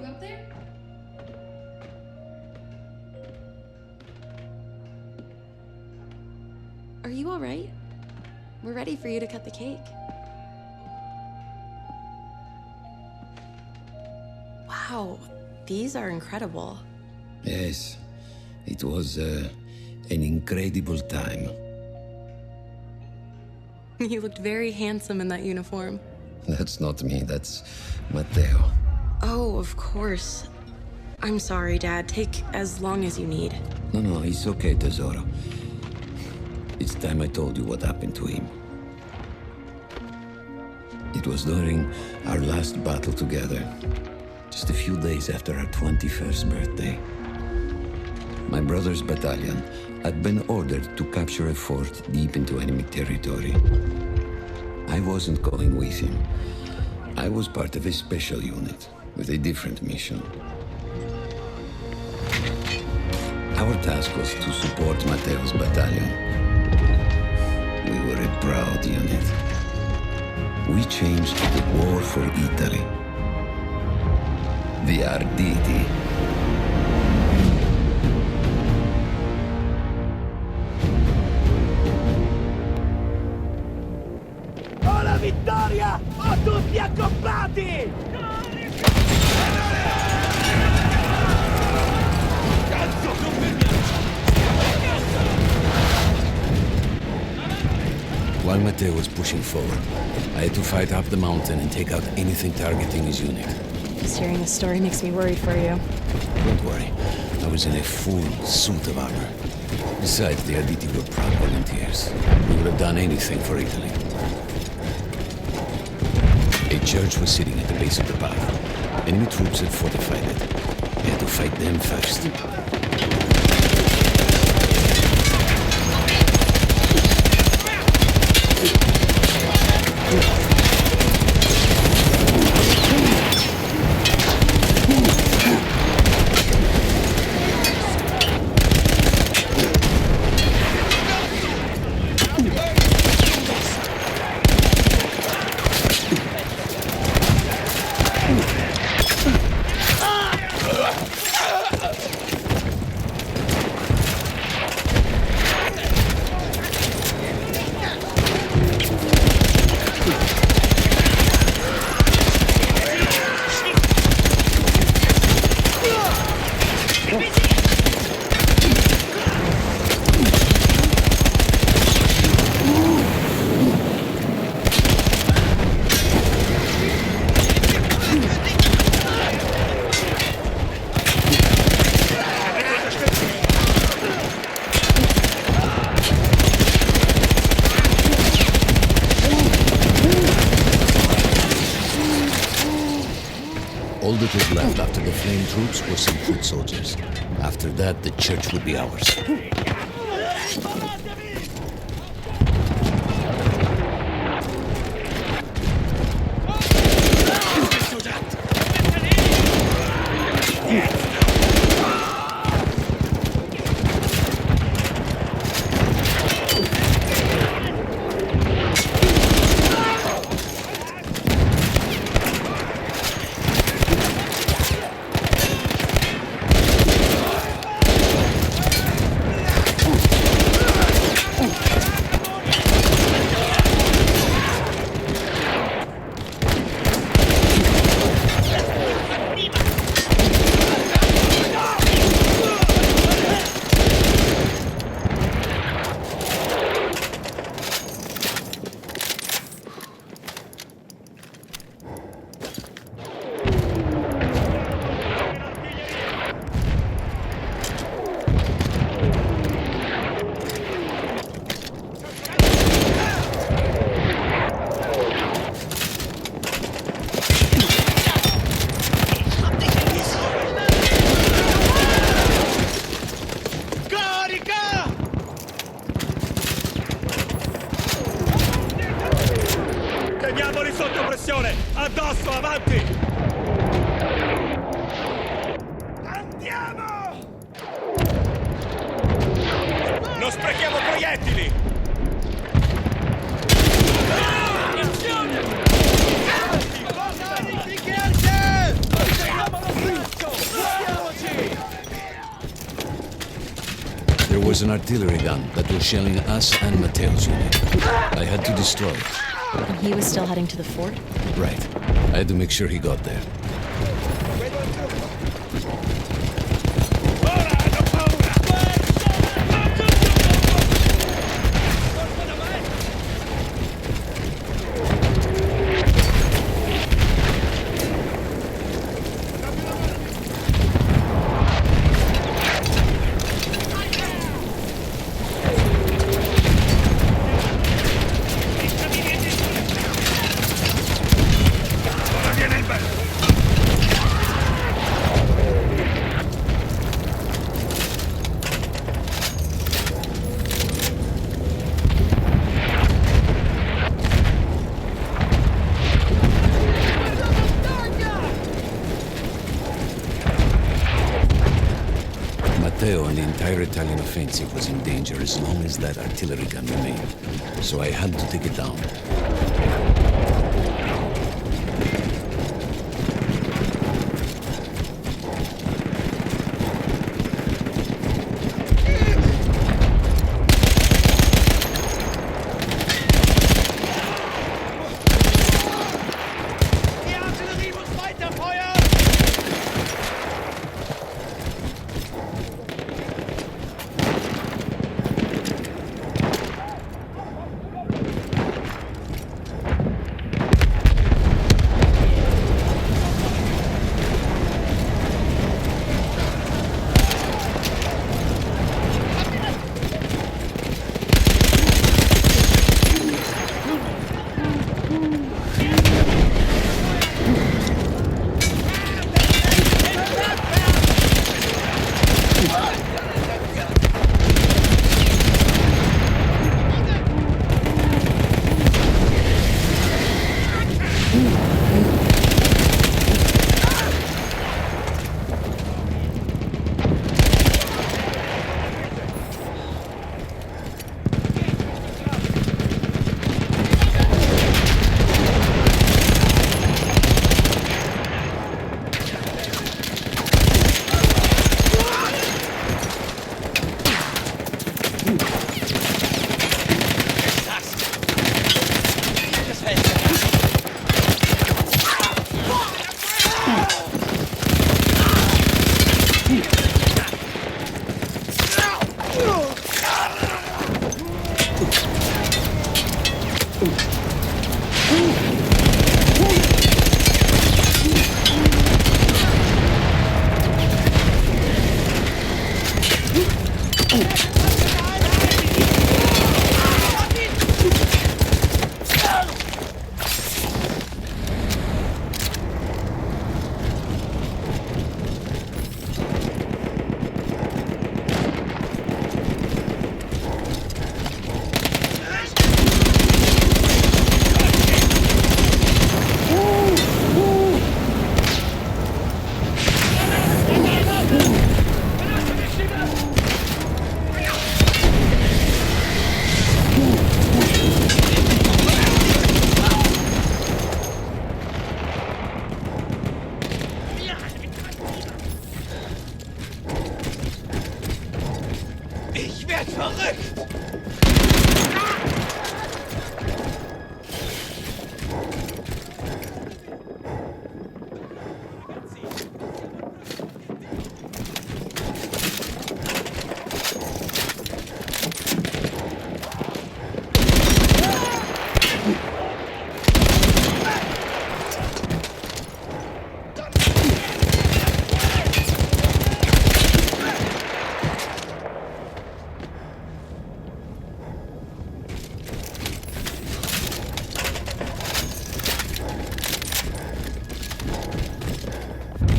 up there? Are you all right? We're ready for you to cut the cake. Wow, these are incredible. Yes, it was an incredible time. You looked very handsome in that uniform. That's not me, that's Matteo. Oh, of course. I'm sorry, Dad. Take as long as you need. No, it's okay, Tesoro. It's time I told you what happened to him. It was during our last battle together, just a few days after our 21st birthday. My brother's battalion had been ordered to capture a fort deep into enemy territory. I wasn't going with him. I was part of a special unit with a different mission. Our task was to support Matteo's battalion. We were a proud unit. We changed the war for Italy. The Arditi. Ho la vittoria! Ho tutti accoppiati! While Matteo was pushing forward, I had to fight up the mountain and take out anything targeting his unit. Just hearing the story makes me worried for you. Don't worry, I was in a full suit of armor. Besides, the Arditi were proud volunteers. We would have done anything for Italy. A church was sitting at the base of the path. Enemy troops had fortified it. We had to fight them first. All that was left after the flame troops were some foot soldiers. After that, the church would be ours. Teniamoli sotto pressione! Addosso, avanti! Andiamo! Non sprechiamo proiettili! Attenzione! was an artillery gun that was shelling us and Mateo's unit. I had to destroy it. And he was still heading to the fort? Right. I had to make sure he got there. Matteo and the entire Italian offensive was in danger as long as that artillery gun remained. So I had to take it down. Die Artillerie muss weiterfeuern! Ich werd verrückt!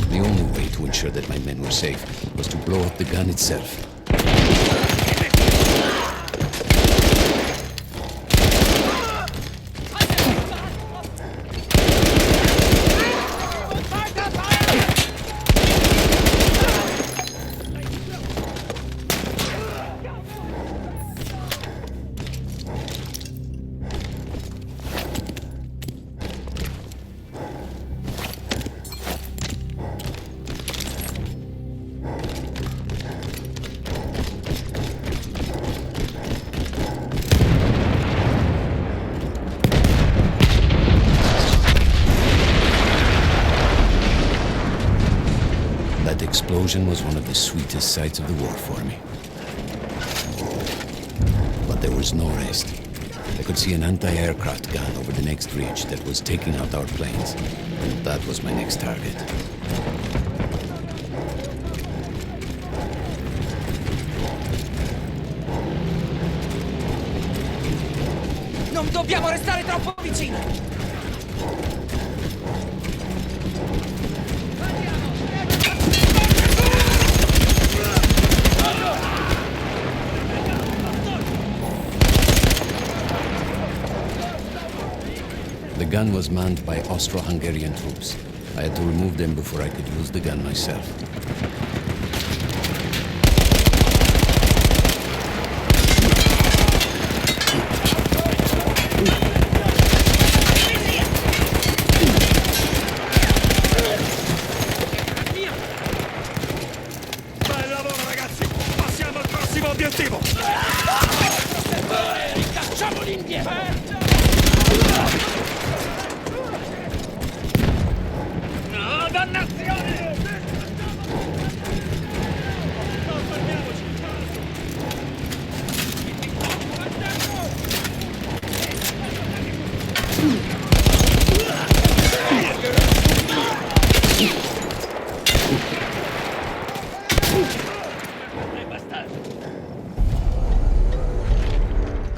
The only way to ensure that my men were safe was to blow up the gun itself. explosion was one of the sweetest sights of the war for me. But there was no rest. I could see an anti-aircraft gun over the next ridge that was taking out our planes, and that was my next target. Non dobbiamo restare troppo vicini! The gun was manned by Austro-Hungarian troops. I had to remove them before I could use the gun myself. Bel lavoro, ragazzi! Passiamo al prossimo obiettivo! Cacciamoli indietro! No, dannazione! Non fermiamoci!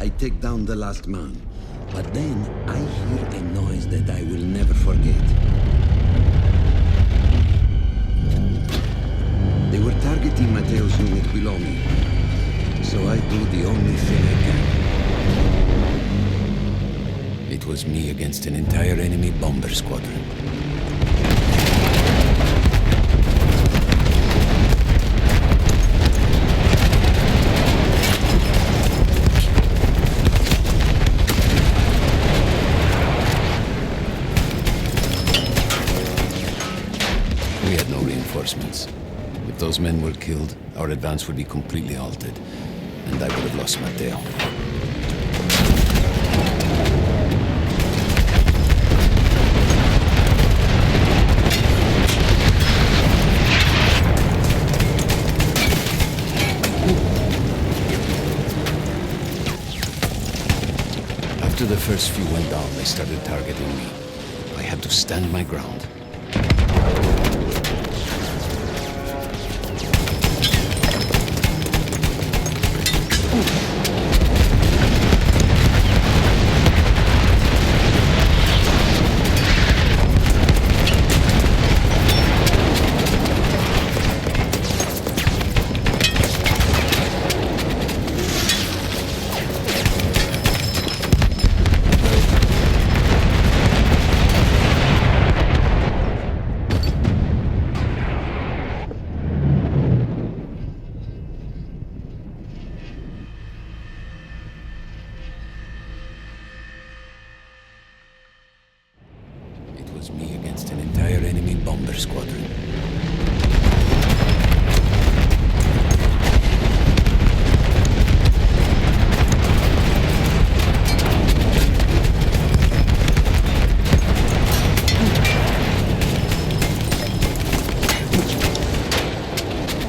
I take down the last man, but then I hear a noise that I will never forget. They were targeting Matteo's unit below me, so I do the only thing I can. It was me against an entire enemy bomber squadron. We had no reinforcements. If those men were killed, our advance would be completely halted, and I would have lost Matteo. After the first few went down, they started targeting me. I had to stand my ground. It was me against an entire enemy bomber squadron.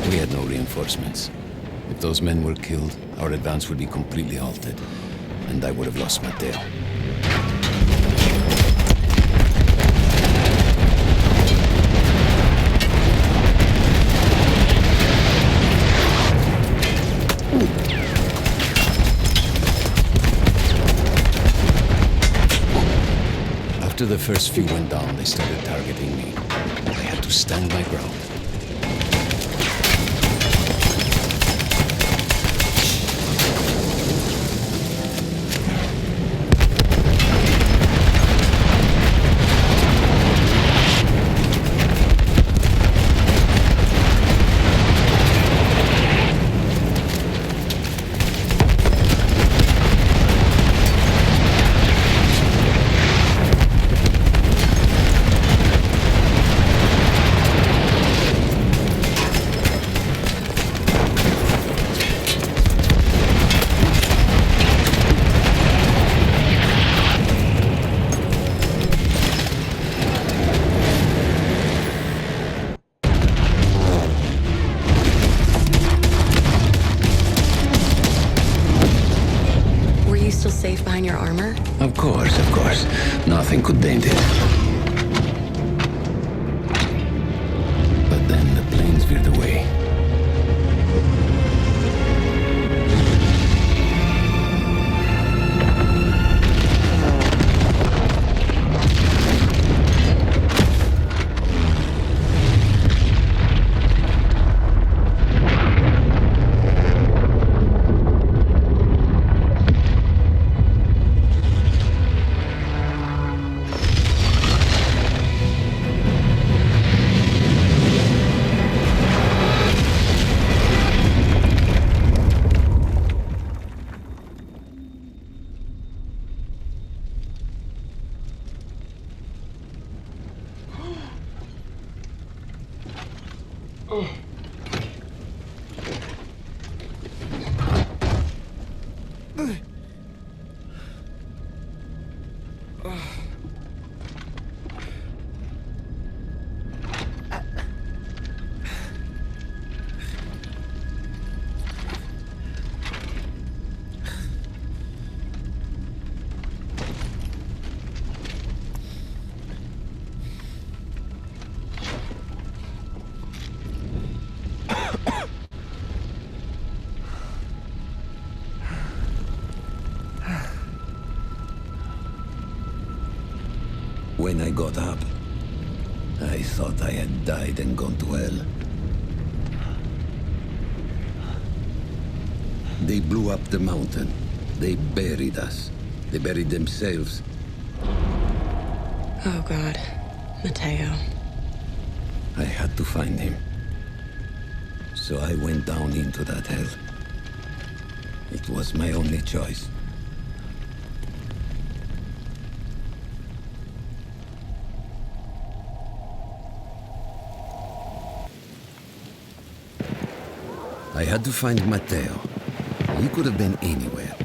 We had no reinforcements. If those men were killed, our advance would be completely halted, and I would have lost Matteo. After the first few went down, they started targeting me. I had to stand my ground. Nothing could dent it. But then the planes veered away. When I got up, I thought I had died and gone to hell. They blew up the mountain. They buried us. They buried themselves. Oh, God. Mateo. I had to find him. So I went down into that hell. It was my only choice. I had to find Mateo. He could have been anywhere.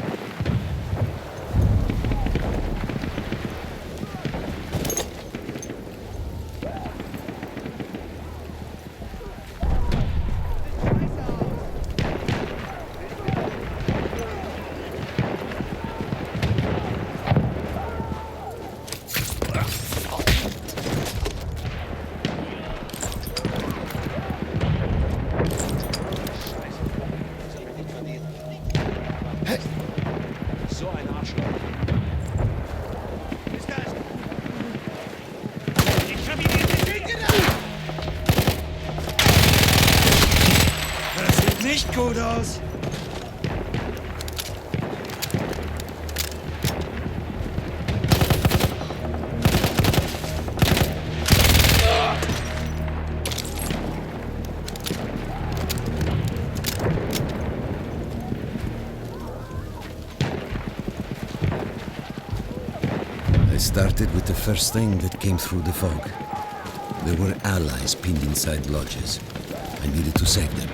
So ein Arschloch. Ich hab ihn gesehen! Das sieht nicht gut aus. I started with the first thing that came through the fog. There were allies pinned inside lodges. I needed to save them.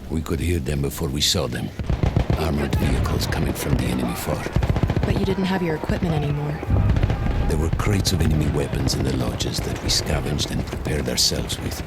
We could hear them before we saw them. Armored vehicles coming from the enemy far. But you didn't have your equipment anymore. There were crates of enemy weapons in the lodges that we scavenged and prepared ourselves with.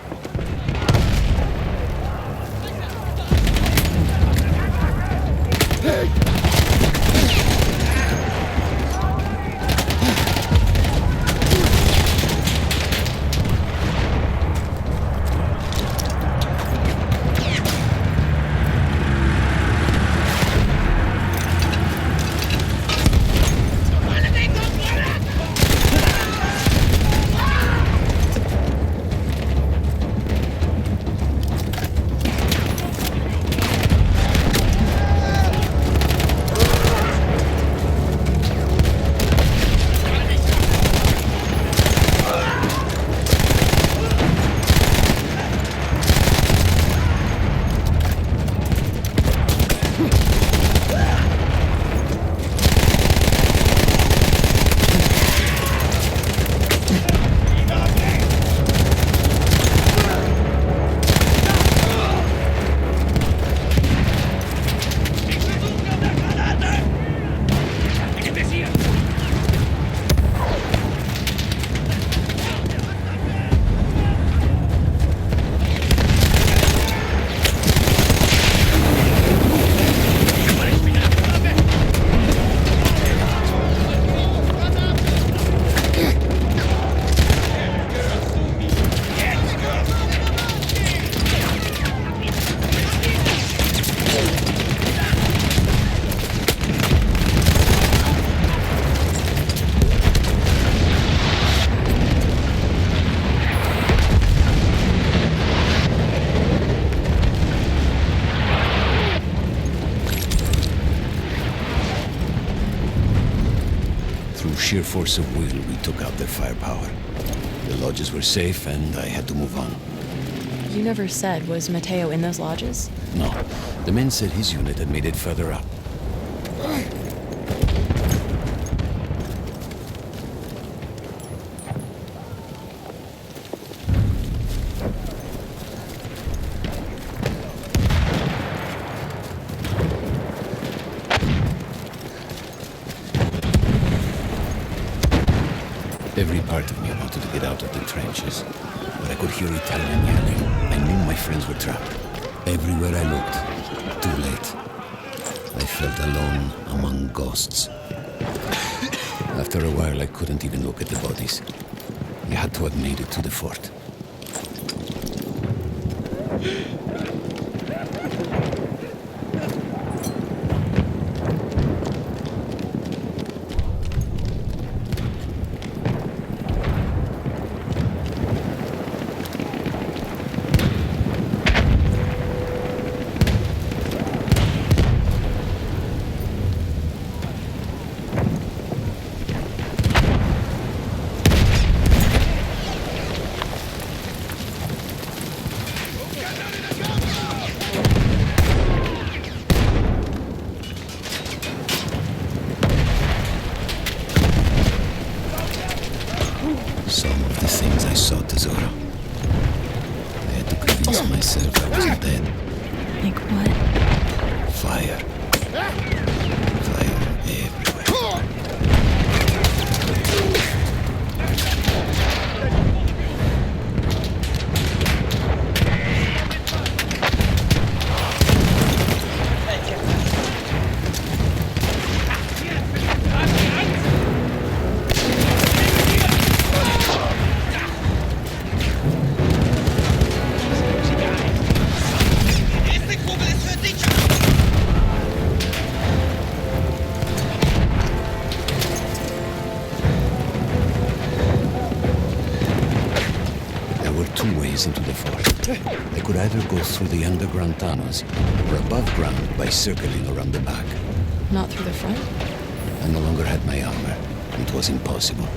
Through sheer force of will, we took out their firepower. The lodges were safe, and I had to move on. You never said, was Mateo in those lodges? No, the men said his unit had made it further up. Every part of me wanted to get out of the trenches, but I could hear Italian yelling. I knew my friends were trapped. Everywhere I looked, too late. I felt alone among ghosts. After a while, I couldn't even look at the bodies. We had to have made it to the fort. Some of the things I saw, Tesoro. I had to convince myself I wasn't dead. Like what? Fire. Fire everywhere. Two ways into the fort. I could either go through the underground tunnels or above ground by circling around the back. Not through the front? I no longer had my armor. It was impossible.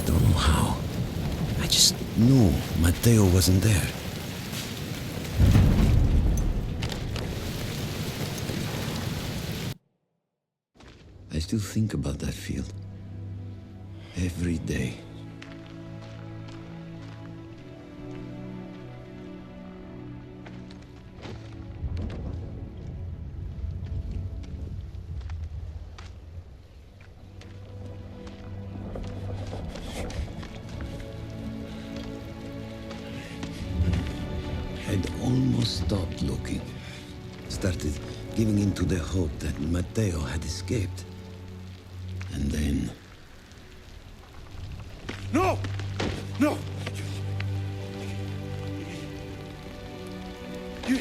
don't know how. I just knew Matteo wasn't there. I still think about that field. Every day. I'd almost stopped looking. Started giving in to the hope that Matteo had escaped. And then... No! No! You...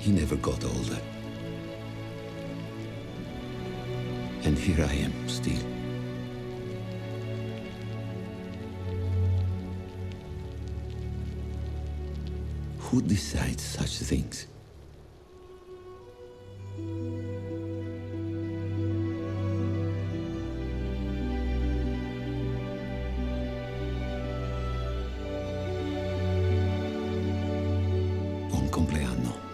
He never got older. And here I am, still. Who decides such things? Buon compleanno.